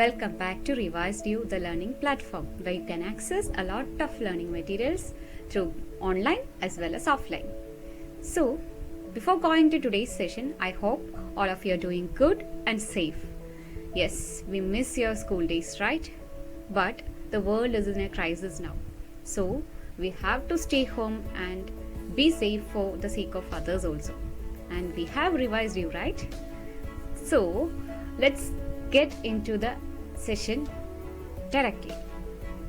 Welcome back to Revised You, the learning platform, where you can access a lot of learning materials through online as well as offline. So, before going to today's session, I hope all of you are doing good and safe. Yes, we miss your school days, right? But the world is in a crisis now. So, we have to stay home and be safe for the sake of others also. And we have revised you, right? So, let's get into the session directly.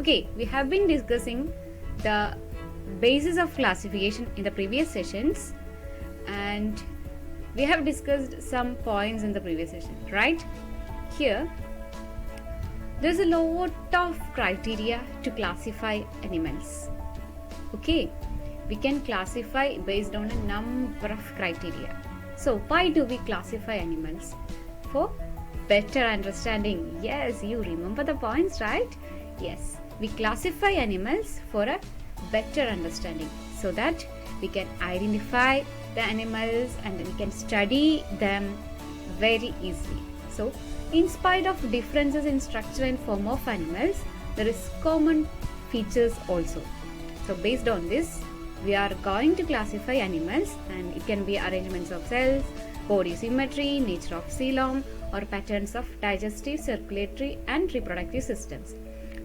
Okay, we have been discussing the basis of classification in the previous sessions, and we have discussed some points in the previous session, right? Here, there's a lot of criteria to classify animals. Okay, we can classify based on a number of criteria. So, why do we classify animals? For better understanding. Yes, you remember the points, right? Yes, we classify animals for a better understanding so that we can identify the animals and we can study them very easily. So, in spite of differences in structure and form of animals, there is common features also. So, based on this, we are going to classify animals, and it can be arrangements of cells, body symmetry, nature of coelom, or patterns of digestive, circulatory and reproductive systems.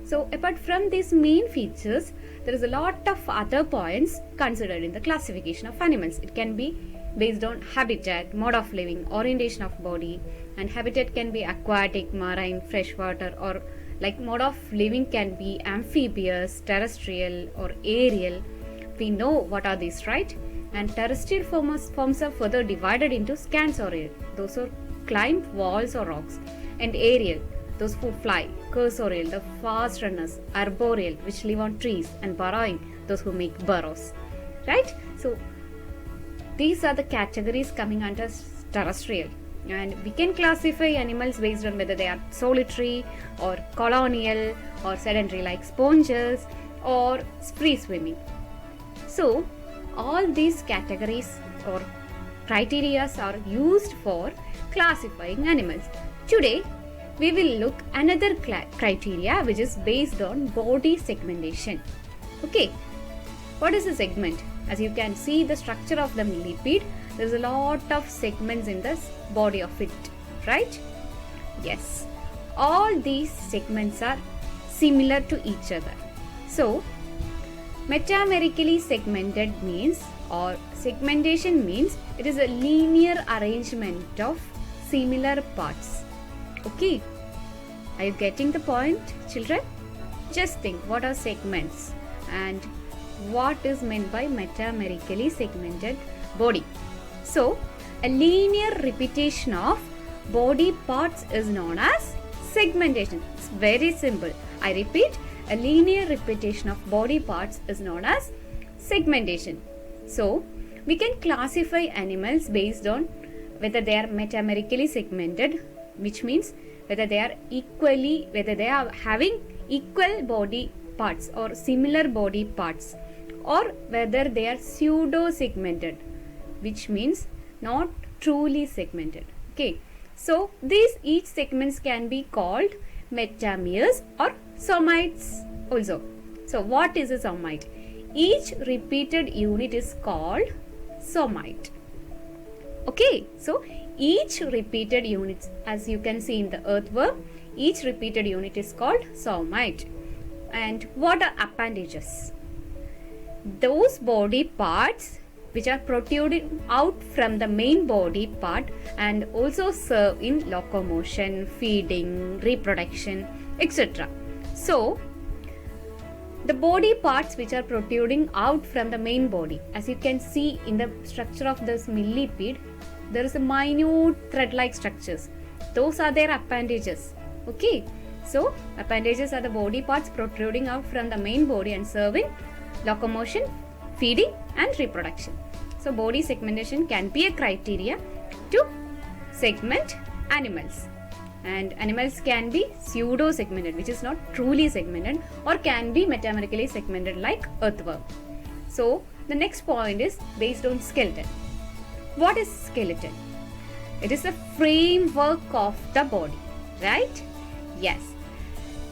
So apart from these main features, there is a lot of other points considered in the classification of animals. It can be based on habitat, mode of living, orientation of body, and habitat can be aquatic, marine, freshwater, or like mode of living can be amphibious, terrestrial or aerial. We know what are these, right? And terrestrial forms are further divided into scans or air. Those who climb walls or rocks, and aerial, those who fly, cursorial, the fast runners, arboreal, which live on trees, and burrowing, those who make burrows, right? So these are the categories coming under terrestrial, and we can classify animals based on whether they are solitary or colonial or sedentary like sponges or free swimming. So all these categories or criteria are used for classifying animals. Today we will look another criteria which is based on body segmentation. Okay, what is a segment? As you can see the structure of the millipede, there is a lot of segments in the body of it, right? Yes, all these segments are similar to each other. So metamerically segmented means, or segmentation means, it is a linear arrangement of similar parts. Okay, are you getting the point, children? Just think, what are segments and what is meant by metamerically segmented body? So a linear repetition of body parts is known as segmentation. It's very simple. I repeat, a linear repetition of body parts is known as segmentation. So we can classify animals based on whether they are metamerically segmented, which means whether they are having equal body parts or similar body parts, or whether they are pseudo segmented, which means not truly segmented. Okay, so these each segments can be called metameres or somites also. So what is a somite? Each repeated unit is called somite. Okay, so each repeated unit, as you can see in the earthworm, each repeated unit is called somite. And what are appendages? Those body parts which are protruding out from the main body part and also serve in locomotion, feeding, reproduction, etc. So the body parts which are protruding out from the main body, as you can see in the structure of this millipede, there is a minute thread-like structures. Those are their appendages. Okay, so appendages are the body parts protruding out from the main body and serving locomotion, feeding and reproduction. So body segmentation can be a criteria to segment animals. And animals can be pseudo segmented, which is not truly segmented, or can be metamerically segmented like earthworm. So the next point is based on skeleton. What is skeleton? It is a framework of the body, right? Yes,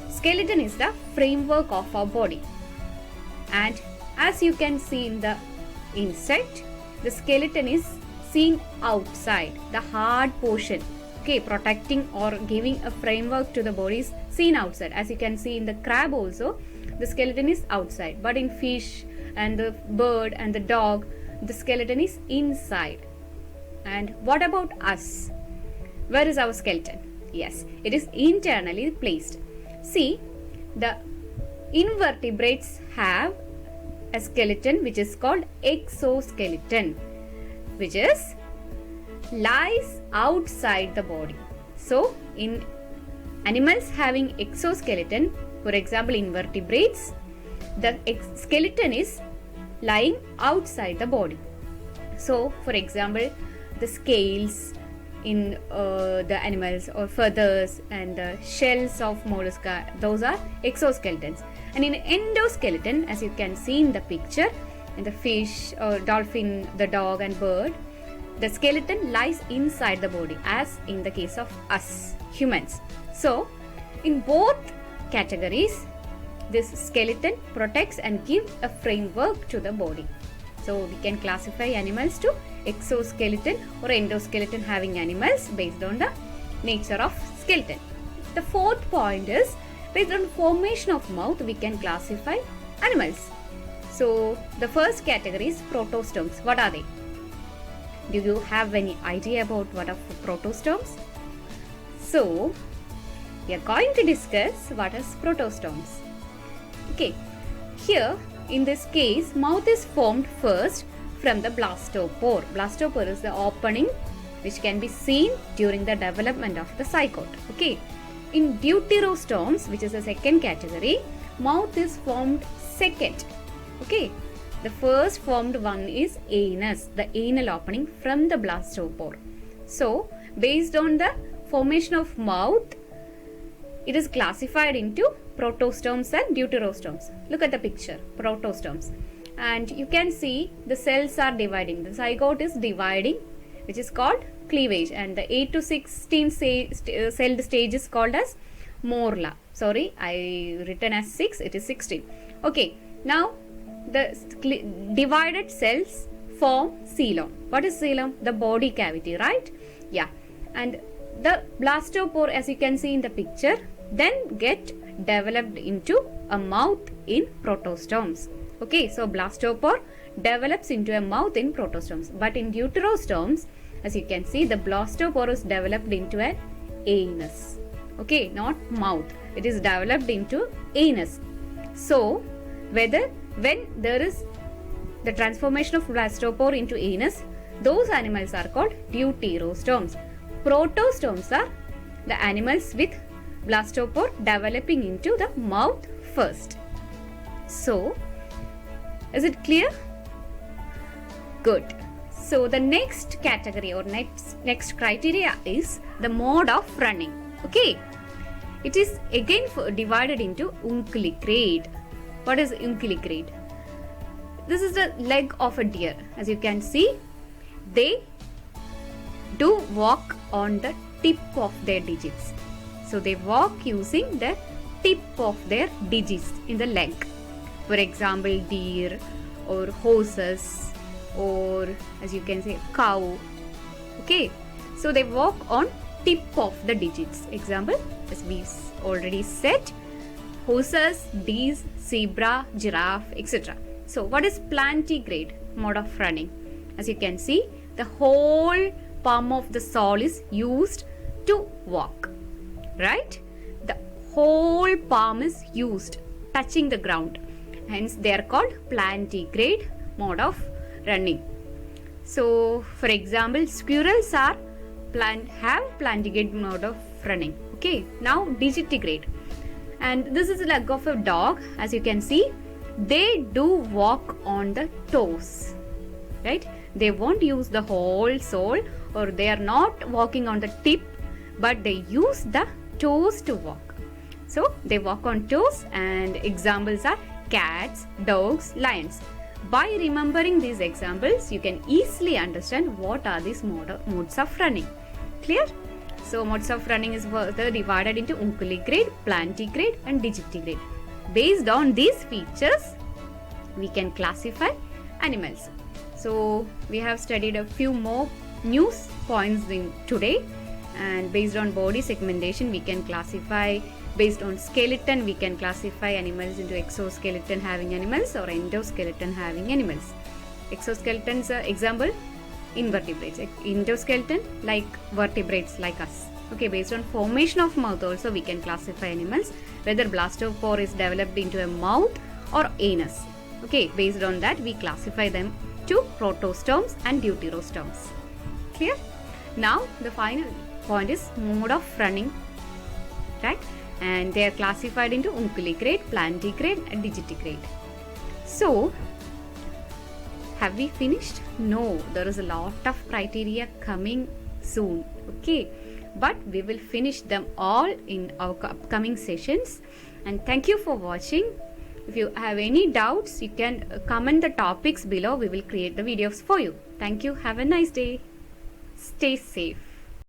skeleton is the framework of our body. And as you can see in the insect, the skeleton is seen outside, the hard portion, okay, protecting or giving a framework to the body is seen outside. As you can see in the crab also, the skeleton is outside, but in fish and the bird and the dog, the skeleton is inside. And what about us? Where is our skeleton? Yes, it is internally placed. See, the invertebrates have a skeleton which is called exoskeleton, which is lies outside the body. So, in animals having exoskeleton, for example invertebrates, the skeleton is lying outside the body. So, for example, the scales in the animals, or feathers and the shells of mollusca, those are exoskeletons. And in endoskeleton, as you can see in the picture, in the fish or dolphin, the dog and bird, the skeleton lies inside the body, as in the case of us humans. So, in both categories, this skeleton protects and gives a framework to the body. So, we can classify animals to exoskeleton or endoskeleton having animals based on the nature of skeleton. The fourth point is, based on formation of mouth, we can classify animals. So, the first category is protostomes. What are they? Do you have any idea about what are protostomes? So, we are going to discuss what is protostomes. Okay, here in this case, mouth is formed first from the blastopore. Blastopore is the opening which can be seen during the development of the zygote. Okay, in deuterostomes, which is the second category, mouth is formed second. Okay, the first formed one is anus, the anal opening from the blastopore. So, based on the formation of mouth, it is classified into protostomes and deuterostomes. Look at the picture, protostomes. And you can see the cells are dividing. The zygote is dividing, which is called cleavage. And the 8 to 16 celled stage is called as morula. Sorry, I written as 6, it is 16. Okay, now the divided cells form coelom. What is coelom? The body cavity, right? Yeah. And the blastopore, as you can see in the picture, then get developed into a mouth in protostomes. Okay, so blastopore develops into a mouth in protostomes. But in deuterostomes, as you can see, the blastopore is developed into an anus. Okay, not mouth. It is developed into anus. So, when there is the transformation of blastopore into anus, those animals are called deuterostomes. Protostomes are the animals with blastopore developing into the mouth first. So, is it clear? Good. So, the next category or next criteria is the mode of running. Okay. It is again divided into unculicrate. What is unculicrate? This is the leg of a deer. As you can see, they do walk on the tip of their digits. So, they walk using the tip of their digits in the leg. For example, deer or horses, or as you can say, cow. Okay, so they walk on tip of the digits. Example, as we already said, horses, deer, zebra, giraffe, etc. So, what is plantigrade mode of running? As you can see, the whole palm of the sole is used to walk, right? The whole palm is used, touching the ground. Hence, they are called plantigrade mode of running. So, for example, squirrels have plantigrade mode of running. Okay, now digitigrade. And this is the leg of a dog. As you can see, they do walk on the toes, right? They won't use the whole sole, or they are not walking on the tip, but they use the toes to walk. So, they walk on toes, and examples are cats, dogs, lions. By remembering these examples, you can easily understand what are these modes of running. Clear? So modes of running is further divided into unguligrade, plantigrade and digitigrade. Based on these features, we can classify animals. So we have studied a few more new points in today, and based on body segmentation we can classify, based on skeleton we can classify animals into exoskeleton having animals or endoskeleton having animals. Exoskeletons example, invertebrates. Endoskeleton like vertebrates like us. Okay, based on formation of mouth also we can classify animals, whether blastopore is developed into a mouth or anus. Okay, based on that we classify them to protostomes and deuterostomes. Clear? Now the final point is mode of running, right? And they are classified into unguligrade, plantigrade and digitigrade. So have we finished? No, there is a lot of criteria coming soon. Okay, but we will finish them all in our upcoming sessions. And thank you for watching. If you have any doubts, you can comment the topics below. We will create the videos for you. Thank you. Have a nice day. Stay safe.